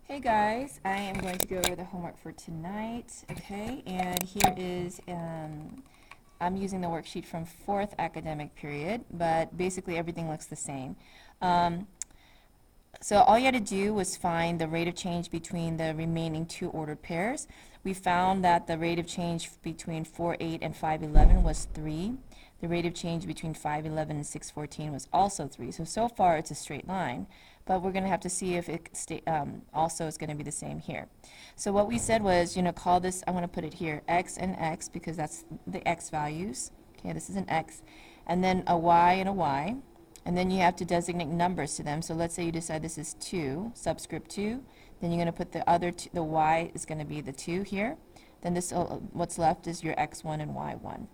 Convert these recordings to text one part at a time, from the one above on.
Hey guys, I am going to go over the homework for tonight, okay? And here is, I'm using the worksheet from 4th academic period, but basically everything looks the same. So all you had to do was find the rate of change between the remaining two ordered pairs. We found that the rate of change between 4,8 and 5,11 was 3. The rate of change between 5,11 and 6,14 was also 3. So far it's a straight line, but we're going to have to see if it also is going to be the same here. So what we said was, call this, I want to put it here, x and x, because that's the x values. Okay, this is an x. And then a y and a y. And then you have to designate numbers to them. So let's say you decide this is 2, subscript 2. Then you're going to put the other, the y is going to be the 2 here. Then this, what's left is your x1 and y1.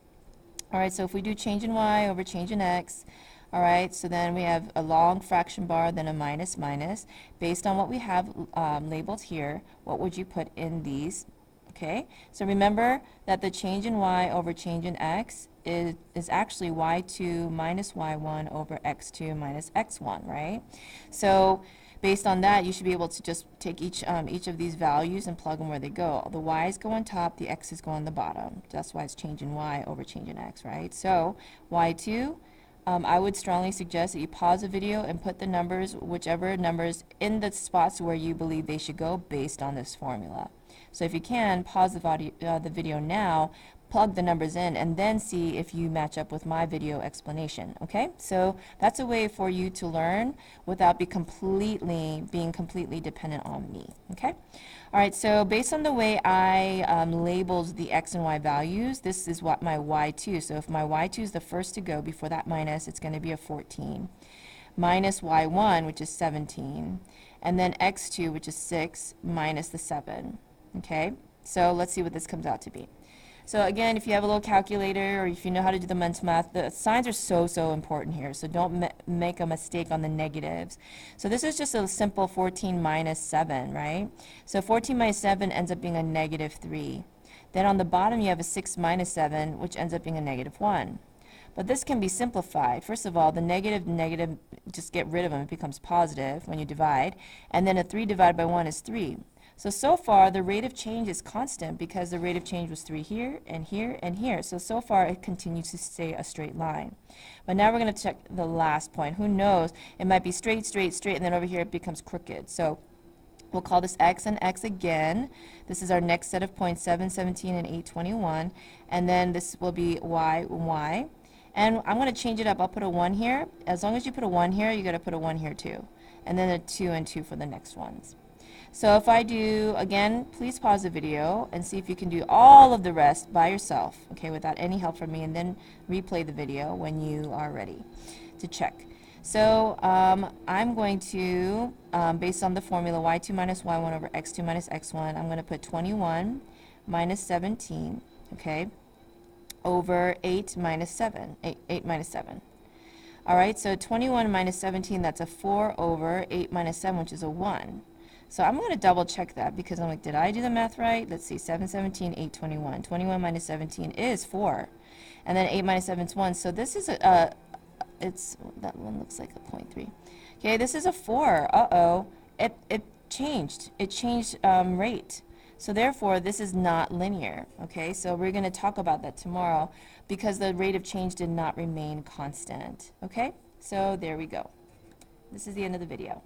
All right, so if we do change in y over change in x, all right, so then we have a long fraction bar, then a minus minus. Based on what we have labeled here, what would you put in these? Okay, so remember that the change in y over change in x is actually y2 minus y1 over x2 minus x1, right? So based on that, you should be able to just take each of these values and plug them where they go. The y's go on top, the x's go on the bottom. That's why it's change in y over change in x, right? So y2, I would strongly suggest that you pause the video and put the numbers, whichever numbers, in the spots where you believe they should go based on this formula. So if you can, pause the video now, plug the numbers in, and then see if you match up with my video explanation, okay? So that's a way for you to learn without being completely dependent on me, okay? All right, so based on the way I labeled the x and y values, this is what my y2. So if my y2 is the first to go before that minus, it's going to be a 14. Minus y1, which is 17. And then x2, which is 6, minus the 7. Okay, so let's see what this comes out to be. So again, if you have a little calculator or if you know how to do the mental math, the signs are so important here, so don't make a mistake on the negatives. So this is just a simple 14 minus 7, right? So 14 minus 7 ends up being a negative 3. Then on the bottom you have a 6 minus 7, which ends up being a negative 1. But this can be simplified. First of all, the negative, just get rid of them. It becomes positive when you divide. And then a 3 divided by 1 is 3. So far, the rate of change is constant because the rate of change was 3 here, and here, and here. So far, it continues to stay a straight line. But now we're going to check the last point. Who knows? It might be straight, straight, straight, and then over here it becomes crooked. So we'll call this x and x again. This is our next set of points, 7, 17, and 8, 21. And then this will be y, y. And I'm going to change it up. I'll put a 1 here. As long as you put a 1 here, you got to put a 1 here too. And then a 2 and 2 for the next ones. So if I do, again, please pause the video and see if you can do all of the rest by yourself, okay, without any help from me, and then replay the video when you are ready to check. So I'm going to, based on the formula y2 minus y1 over x2 minus x1, I'm going to put 21 minus 17, okay, over 8 minus 7, 8 minus 7. All right, so 21 minus 17, that's a 4 over 8 minus 7, which is a 1. So I'm going to double check that because I'm like, did I do the math right? Let's see, 7, 17, 8, 21. 21 minus 17 is 4. And then 8 minus 7 is 1. So this is that one looks like a 0.3. Okay, this is a 4. Uh-oh. It changed. It changed rate. So therefore, this is not linear. Okay, so we're going to talk about that tomorrow because the rate of change did not remain constant. Okay, so there we go. This is the end of the video.